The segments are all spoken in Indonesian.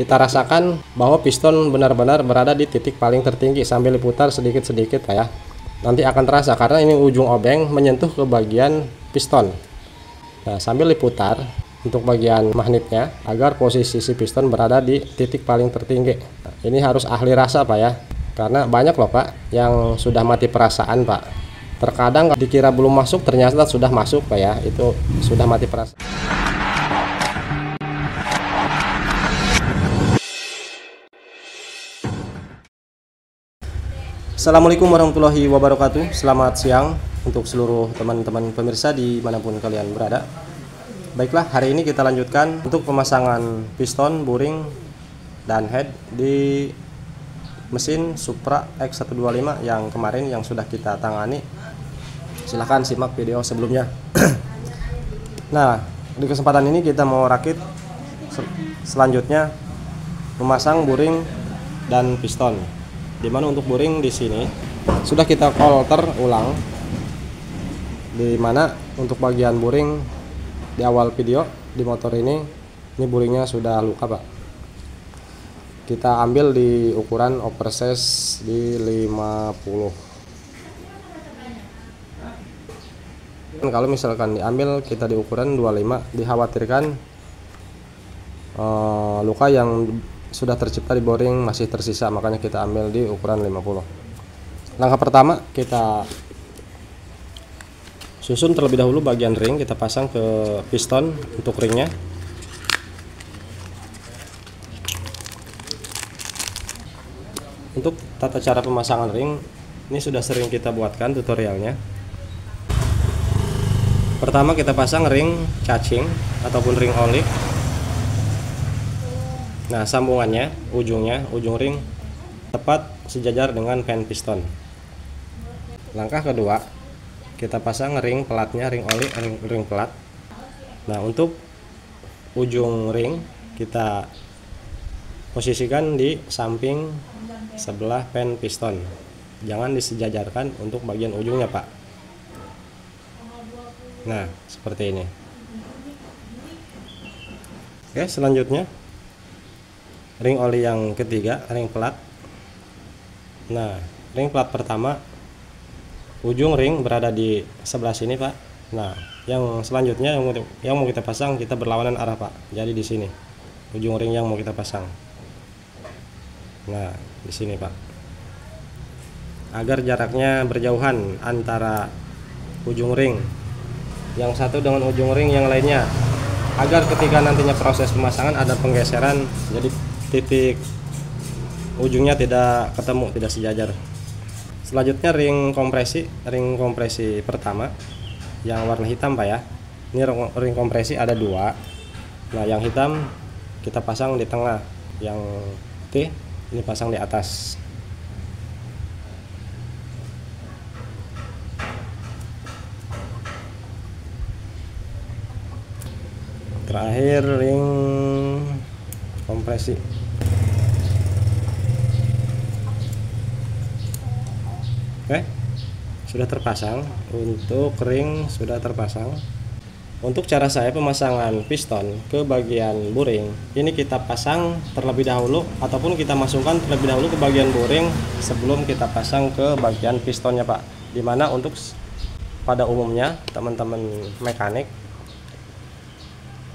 kita rasakan bahwa piston benar-benar berada di titik paling tertinggi sambil diputar sedikit-sedikit Pak ya. Nanti akan terasa karena ini ujung obeng menyentuh ke bagian piston. Nah, sambil diputar untuk bagian magnetnya agar posisi si piston berada di titik paling tertinggi. Nah, ini harus ahli rasa Pak ya. Karena banyak loh Pak yang sudah mati perasaan Pak. Terkadang dikira belum masuk ternyata sudah masuk Pak ya. Itu sudah mati perasaan. Assalamualaikum warahmatullahi wabarakatuh. Selamat siang untuk seluruh teman-teman pemirsa dimanapun kalian berada. Baiklah, hari ini kita lanjutkan untuk pemasangan piston, buring, dan head di mesin Supra X125 yang kemarin yang sudah kita tangani. Silahkan simak video sebelumnya. Nah, di kesempatan ini kita mau rakit selanjutnya memasang buring dan piston. Dimana untuk buring di sini sudah kita kolter ulang, dimana untuk bagian buring di awal video di motor ini buringnya sudah luka Pak. Kita ambil di ukuran oversize di 50. Kalau misalkan diambil kita di ukuran 25, dikhawatirkan luka yang sudah tercipta di boring masih tersisa, makanya kita ambil di ukuran 50. Langkah pertama, kita susun terlebih dahulu bagian ring, kita pasang ke piston untuk ringnya. Untuk tata cara pemasangan ring ini sudah sering kita buatkan tutorialnya. Pertama kita pasang ring cacing ataupun ring oli. Nah, sambungannya, ujung ring tepat sejajar dengan pen piston. Langkah kedua, kita pasang ring pelatnya, ring oli, ring pelat. Nah, untuk ujung ring kita posisikan di samping sebelah pen piston. Jangan disejajarkan untuk bagian ujungnya, Pak. Nah, seperti ini. Oke, selanjutnya ring oli yang ketiga, ring pelat. Nah, ring pelat pertama, ujung ring berada di sebelah sini Pak. Nah, yang selanjutnya yang mau kita pasang kita berlawanan arah Pak. Jadi di sini ujung ring yang mau kita pasang. Nah, di sini Pak. Agar jaraknya berjauhan antara ujung ring yang satu dengan ujung ring yang lainnya, agar ketika nantinya proses pemasangan ada penggeseran, jadi titik ujungnya tidak ketemu, tidak sejajar. Selanjutnya ring kompresi pertama yang warna hitam Pak ya. Ini ring kompresi ada dua. Nah, yang hitam kita pasang di tengah, yang T ini pasang di atas. Terakhir ring kompresi. Oke, sudah terpasang. Untuk ring sudah terpasang. Untuk cara saya pemasangan piston ke bagian buring, ini kita pasang terlebih dahulu ataupun kita masukkan terlebih dahulu ke bagian buring sebelum kita pasang ke bagian pistonnya Pak. Dimana untuk pada umumnya teman-teman mekanik,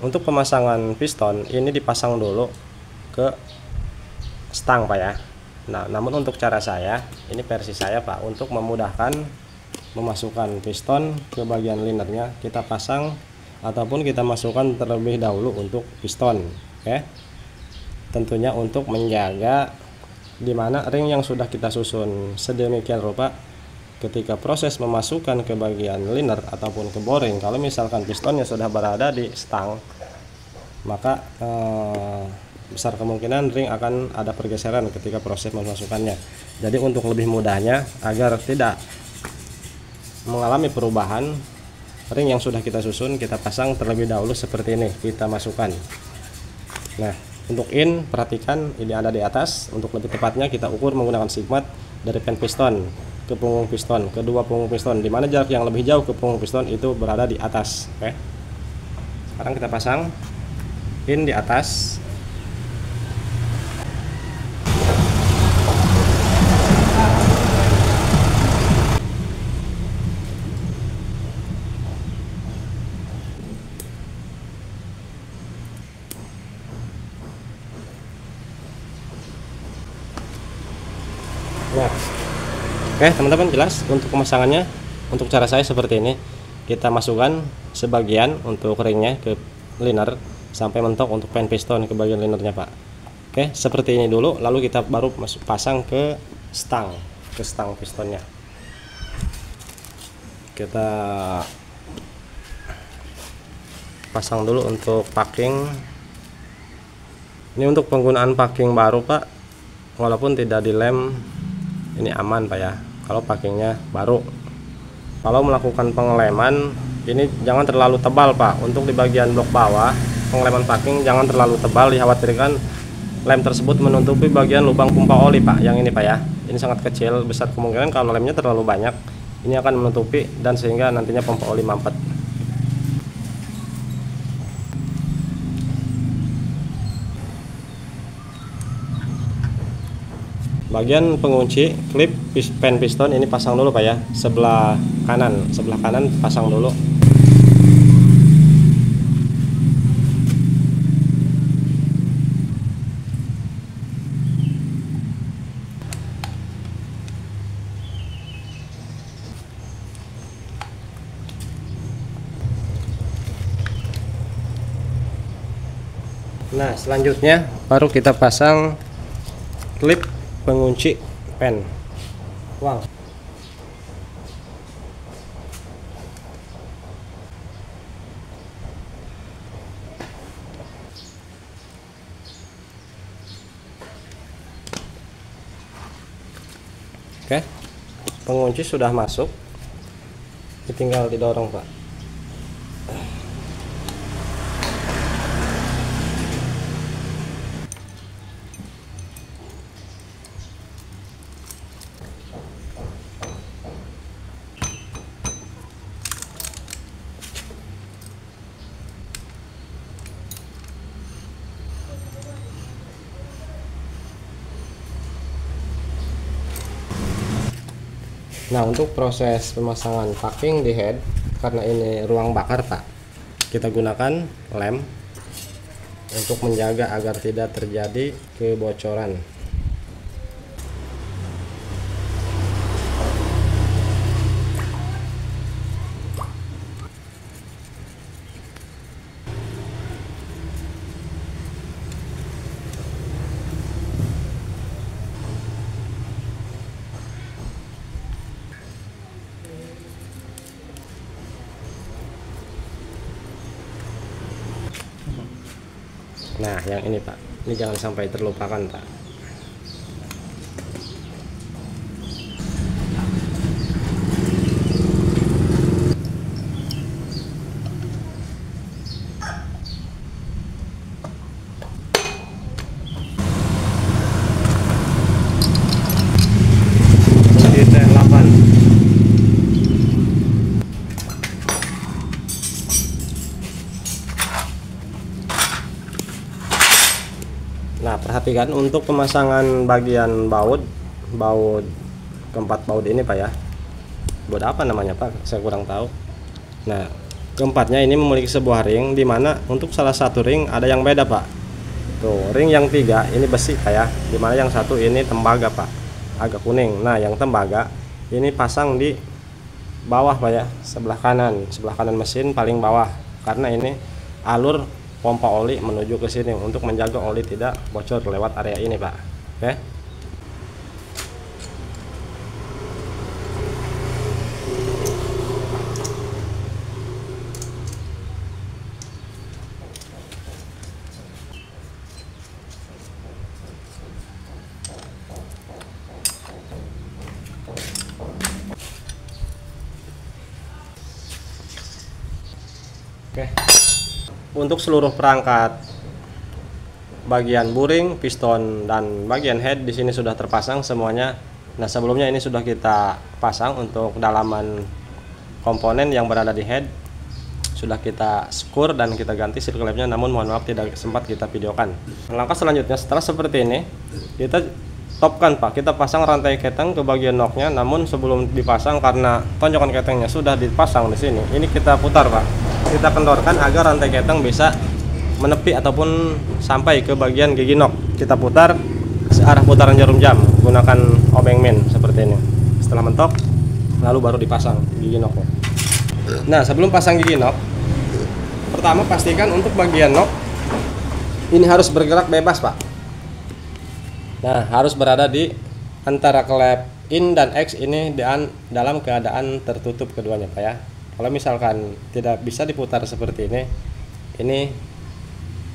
untuk pemasangan piston ini dipasang dulu ke stang Pak ya. Nah, namun untuk cara saya, ini versi saya Pak, untuk memudahkan memasukkan piston ke bagian linernya, kita pasang ataupun kita masukkan terlebih dahulu untuk piston. Oke. Tentunya untuk menjaga dimana ring yang sudah kita susun sedemikian rupa, ketika proses memasukkan ke bagian liner ataupun ke boring, kalau misalkan pistonnya sudah berada di stang, maka besar kemungkinan ring akan ada pergeseran ketika proses memasukkannya. Jadi untuk lebih mudahnya, agar tidak mengalami perubahan, ring yang sudah kita susun kita pasang terlebih dahulu seperti ini, kita masukkan. Nah, untuk perhatikan ini ada di atas. Untuk lebih tepatnya kita ukur menggunakan sigmat dari pen piston ke punggung piston, kedua punggung piston, dimana jarak yang lebih jauh ke punggung piston itu berada di atas. Oke. Sekarang kita pasang di atas. Nah, oke teman-teman, jelas untuk pemasangannya. Untuk cara saya seperti ini, kita masukkan sebagian untuk ringnya ke liner sampai mentok untuk pen piston ke bagian linernya Pak. Oke, seperti ini dulu, lalu kita baru pasang ke stang pistonnya. Kita pasang dulu untuk packing. Ini untuk penggunaan packing baru Pak, walaupun tidak dilem ini aman Pak ya, kalau packingnya baru. Kalau melakukan pengeleman ini jangan terlalu tebal Pak. Untuk di bagian blok bawah pengeleman packing jangan terlalu tebal, dikhawatirkan lem tersebut menutupi bagian lubang pompa oli Pak. Yang ini Pak ya, ini sangat kecil, besar kemungkinan kalau lemnya terlalu banyak ini akan menutupi dan sehingga nantinya pompa oli mampet. Bagian pengunci klip pen piston ini pasang dulu Pak ya, sebelah kanan pasang dulu. Nah, selanjutnya baru kita pasang klip pengunci pen. Wow. Oke, pengunci sudah masuk, tinggal didorong Pak. Nah, untuk proses pemasangan packing di head, karena ini ruang bakar Pak, kita gunakan lem untuk menjaga agar tidak terjadi kebocoran. Nah, yang ini Pak, ini jangan sampai terlupakan Pak. Nah, perhatikan untuk pemasangan bagian baut keempat baut ini Pak ya. Baut apa namanya Pak? Saya kurang tahu. Nah, keempatnya ini memiliki sebuah ring, di mana untuk salah satu ring ada yang beda Pak. Tuh, ring yang 3 ini besi Pak ya, di mana yang satu ini tembaga Pak, agak kuning. Nah, yang tembaga ini pasang di bawah Pak ya, sebelah kanan mesin paling bawah, karena ini alur pompa oli menuju ke sini untuk menjaga oli tidak bocor lewat area ini Pak. Oke. Oke. Untuk seluruh perangkat bagian buring, piston dan bagian head di sini sudah terpasang semuanya. Nah, sebelumnya ini sudah kita pasang untuk dalaman komponen yang berada di head. Sudah kita skur dan kita ganti seal clamp-nya, namun mohon maaf tidak sempat kita videokan. Langkah selanjutnya setelah seperti ini, kita topkan Pak. Kita pasang rantai keteng ke bagian knocknya, namun sebelum dipasang karena tonjokan ketengnya sudah dipasang di sini, ini kita putar Pak. Kita kendorkan agar rantai keteng bisa menepi ataupun sampai ke bagian gigi knock. Kita putar searah putaran jarum jam. gunakan obeng min seperti ini. Setelah mentok, lalu baru dipasang gigi noknya. Nah, sebelum pasang gigi nok, pertama pastikan untuk bagian nok ini harus bergerak bebas, Pak. Nah, harus berada di antara klep in dan X ini dalam keadaan tertutup keduanya, Pak ya. Kalau misalkan tidak bisa diputar seperti ini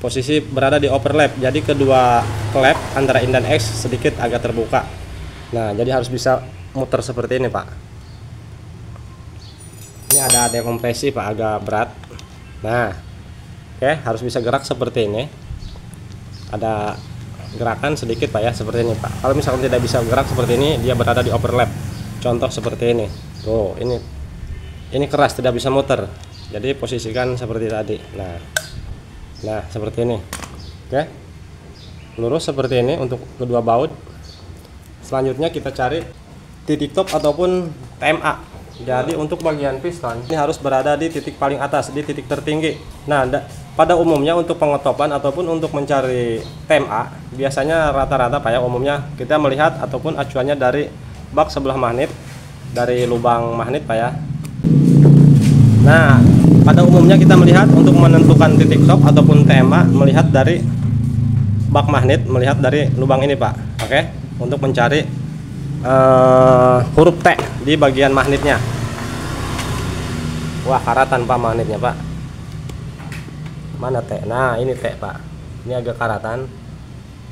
posisi berada di overlap, jadi kedua klep antara in dan X sedikit agak terbuka. Nah, jadi harus bisa muter seperti ini, Pak. Ini ada dekompresi, Pak, agak berat. Nah, oke, harus bisa gerak seperti ini. Ada gerakan sedikit, Pak ya, seperti ini, Pak. Kalau misalkan tidak bisa gerak seperti ini, dia berada di overlap. Contoh seperti ini. Tuh, ini keras, tidak bisa muter. Jadi posisikan seperti tadi. Nah, seperti ini. Oke. Lurus seperti ini untuk kedua baut. Selanjutnya kita cari titik top ataupun TMA. Jadi untuk bagian piston ini harus berada di titik paling atas, di titik tertinggi. Nah, pada umumnya untuk pengotopan ataupun untuk mencari TMA, biasanya rata-rata, Pak ya, umumnya kita melihat ataupun acuannya dari bak sebelah magnet, dari lubang magnet, Pak ya. Nah, pada umumnya kita melihat untuk menentukan titik top ataupun TMA melihat dari bak magnet, melihat dari lubang ini, Pak. Oke, untuk mencari huruf T di bagian magnetnya. Wah, karatan, Pak, magnetnya, Pak. Mana T? Nah, ini T, Pak. Ini agak karatan.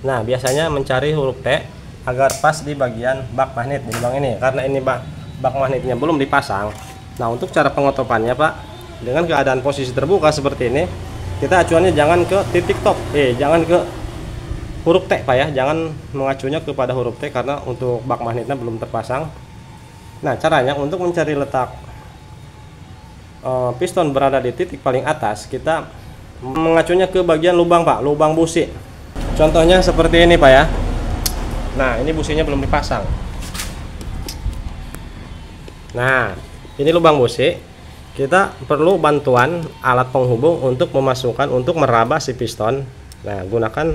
Nah, biasanya mencari huruf T agar pas di bagian bak magnet di lubang ini, karena ini bak magnetnya belum dipasang. Nah, untuk cara pengotopannya, Pak, dengan keadaan posisi terbuka seperti ini, kita acuannya jangan ke titik top, jangan ke huruf T, Pak ya, jangan mengacunya kepada huruf T karena untuk bak magnetnya belum terpasang. Nah, caranya untuk mencari letak piston berada di titik paling atas, kita mengacunya ke bagian lubang, Pak, lubang busi. Contohnya seperti ini, Pak ya. Nah, ini businya belum dipasang. Nah, ini lubang busi. Kita perlu bantuan alat penghubung untuk memasukkan, untuk meraba si piston. Nah, gunakan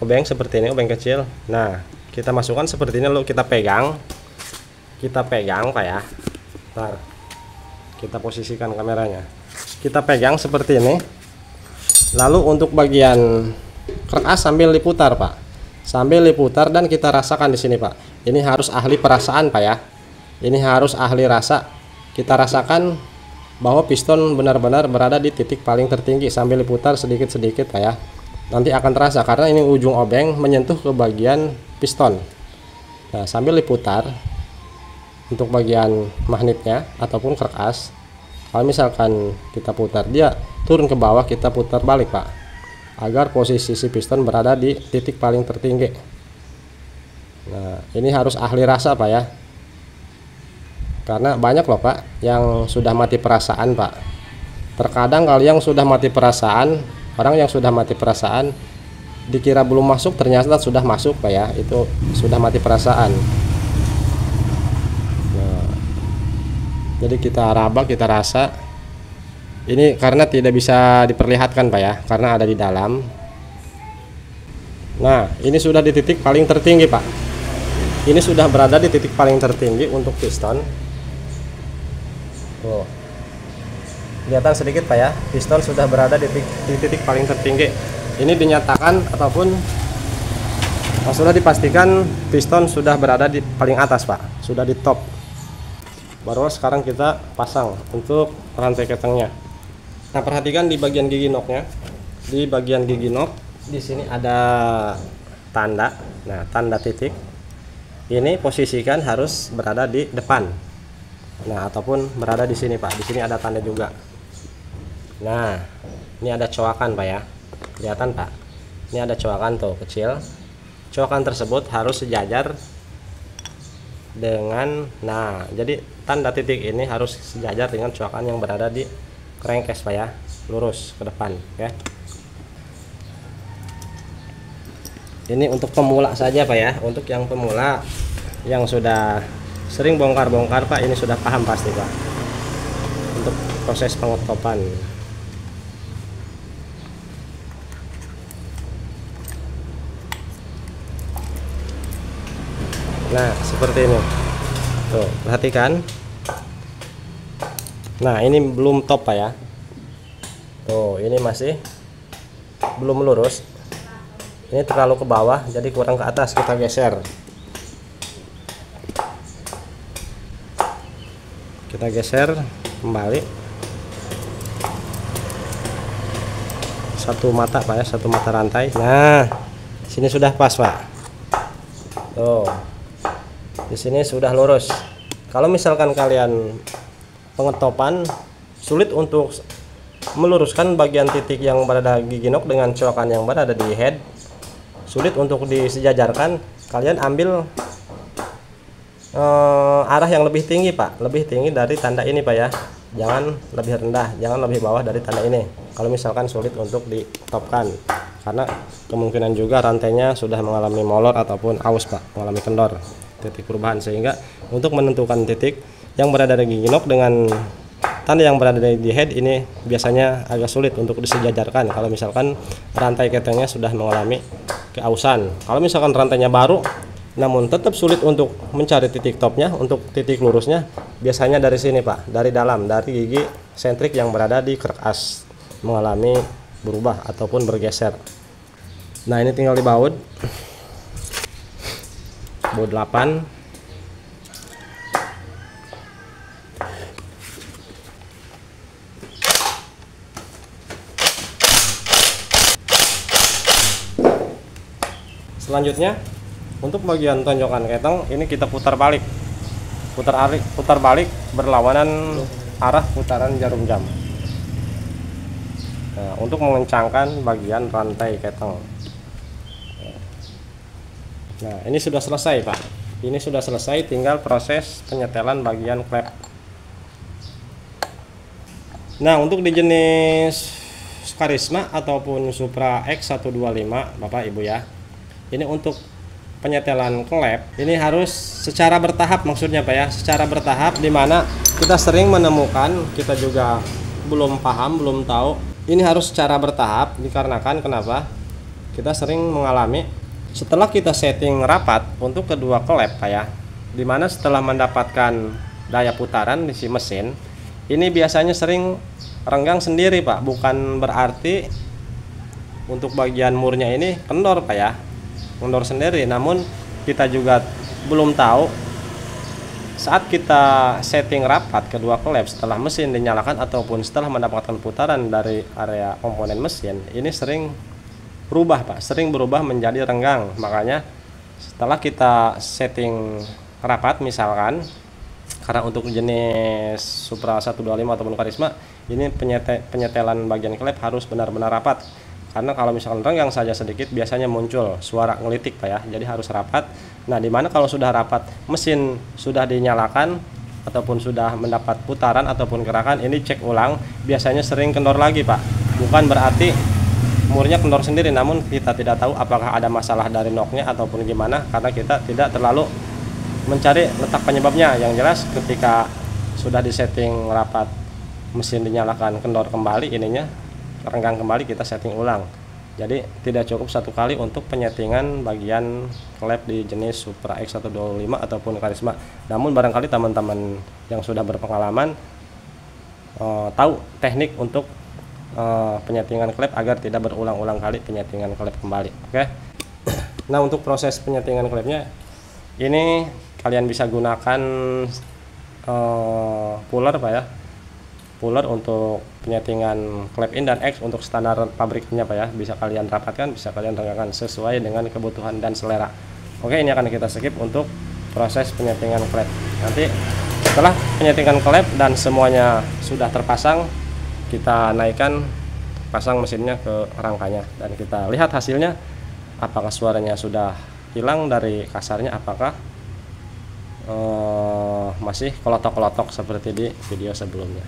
obeng seperti ini, obeng kecil. Nah, kita masukkan seperti ini, lalu kita pegang, Pak ya. Ntar kita posisikan kameranya. Kita pegang seperti ini. Lalu untuk bagian keras sambil diputar, Pak. Sambil diputar dan kita rasakan di sini, Pak. Ini harus ahli perasaan, Pak ya. Ini harus ahli rasa. Kita rasakan bahwa piston benar-benar berada di titik paling tertinggi sambil diputar sedikit-sedikit, Pak ya. Nanti akan terasa karena ini ujung obeng menyentuh ke bagian piston. Nah, sambil diputar untuk bagian magnetnya ataupun keras. Kalau misalkan kita putar, dia turun ke bawah, kita putar balik, Pak, agar posisi si piston berada di titik paling tertinggi. Nah, ini harus ahli rasa, Pak ya, karena banyak loh, Pak, yang sudah mati perasaan, Pak. Terkadang kalau yang sudah mati perasaan, orang yang sudah mati perasaan dikira belum masuk, ternyata sudah masuk, Pak ya, itu sudah mati perasaan. Nah, jadi kita raba, kita rasa. Ini karena tidak bisa diperlihatkan, Pak ya, karena ada di dalam. Nah, ini sudah di titik paling tertinggi, Pak. Ini sudah berada di titik paling tertinggi untuk piston. Oh, kelihatan sedikit, Pak ya, piston sudah berada di titik paling tertinggi. Ini dinyatakan ataupun sudah dipastikan piston sudah berada di paling atas, Pak, sudah di top. Baru sekarang kita pasang untuk rantai ketengnya. Nah, perhatikan di bagian gigi noknya. Di bagian gigi nok di sini ada tanda. Nah, tanda titik ini posisikan harus berada di depan. Nah, ataupun berada di sini, Pak. Di sini ada tanda juga. Nah, ini ada coakan, Pak ya. Kelihatan, Pak? Ini ada coakan tuh kecil. Coakan tersebut harus sejajar dengan, nah, jadi tanda titik ini harus sejajar dengan coakan yang berada di crankcase, Pak ya. Lurus ke depan, ya. Ini untuk pemula saja, Pak ya. Untuk yang pemula yang sudah sering bongkar-bongkar, Pak, ini sudah paham pasti, Pak, untuk proses pengotopan. Nah seperti ini tuh, perhatikan. Nah ini belum top Pak ya, tuh ini masih belum lurus, ini terlalu ke bawah jadi kurang ke atas, kita geser. Kita geser kembali satu mata Pak ya, satu mata rantai. Nah sini sudah pas Pak, tuh di sini sudah lurus. Kalau misalkan kalian pengetopan sulit untuk meluruskan bagian titik yang berada gigi nok dengan colokan yang berada di head, sulit untuk disejajarkan, kalian ambil arah yang lebih tinggi Pak, lebih tinggi dari tanda ini Pak ya, jangan lebih rendah, jangan lebih bawah dari tanda ini. Kalau misalkan sulit untuk ditopkan, karena kemungkinan juga rantainya sudah mengalami molor ataupun aus Pak, mengalami kendor, titik perubahan, sehingga untuk menentukan titik yang berada di gigi nok dengan tanda yang berada di head ini biasanya agak sulit untuk disejajarkan kalau misalkan rantai ketengnya sudah mengalami keausan. Kalau misalkan rantainya baru namun tetap sulit untuk mencari titik topnya, untuk titik lurusnya, biasanya dari sini Pak, dari dalam, dari gigi sentrik yang berada di kerak as mengalami berubah ataupun bergeser. Nah ini tinggal dibaut baut 8. Selanjutnya untuk bagian tonjokan keteng ini kita putar balik, putar balik berlawanan arah putaran jarum jam. Nah, untuk mengencangkan bagian rantai keteng. Nah ini sudah selesai Pak, ini sudah selesai, tinggal proses penyetelan bagian klep. Nah untuk di jenis Karisma ataupun Supra X125 Bapak Ibu ya, ini untuk penyetelan klep ini harus secara bertahap, maksudnya Pak ya, secara bertahap, dimana kita sering menemukan, kita juga belum paham, belum tahu, ini harus secara bertahap dikarenakan kenapa? Kita sering mengalami setelah kita setting rapat untuk kedua klep Pak ya, dimana setelah mendapatkan daya putaran di si mesin ini biasanya sering renggang sendiri Pak, bukan berarti untuk bagian murnya ini kendor Pak ya, kendor sendiri, namun kita juga belum tahu saat kita setting rapat kedua klep setelah mesin dinyalakan ataupun setelah mendapatkan putaran dari area komponen mesin ini sering berubah Pak, sering berubah menjadi renggang. Makanya setelah kita setting rapat misalkan, karena untuk jenis Supra 125 ataupun Karisma ini penyetelan bagian klep harus benar-benar rapat. Karena kalau misalkan renggang saja sedikit biasanya muncul suara ngelitik Pak ya, jadi harus rapat. Nah dimana kalau sudah rapat mesin sudah dinyalakan ataupun sudah mendapat putaran ataupun gerakan, ini cek ulang, biasanya sering kendor lagi Pak. Bukan berarti murnya kendor sendiri, namun kita tidak tahu apakah ada masalah dari noknya ataupun gimana, karena kita tidak terlalu mencari letak penyebabnya. Yang jelas ketika sudah disetting rapat mesin dinyalakan kendor kembali, ininya renggang kembali, kita setting ulang. Jadi tidak cukup satu kali untuk penyetingan bagian klep di jenis Supra X125 ataupun Karisma. Namun barangkali teman-teman yang sudah berpengalaman tahu teknik untuk penyetingan klep agar tidak berulang-ulang kali penyetingan klep kembali. Oke. Nah untuk proses penyetingan klepnya ini kalian bisa gunakan puller Pak ya, puller untuk penyetingan klep in dan X untuk standar pabriknya Pak ya, bisa kalian rapatkan, bisa kalian renggangkan sesuai dengan kebutuhan dan selera. Oke, ini akan kita skip untuk proses penyetingan klep. Nanti setelah penyetingan klep dan semuanya sudah terpasang, kita naikkan, pasang mesinnya ke rangkanya dan kita lihat hasilnya, apakah suaranya sudah hilang dari kasarnya, apakah masih kelotok-kelotok seperti di video sebelumnya.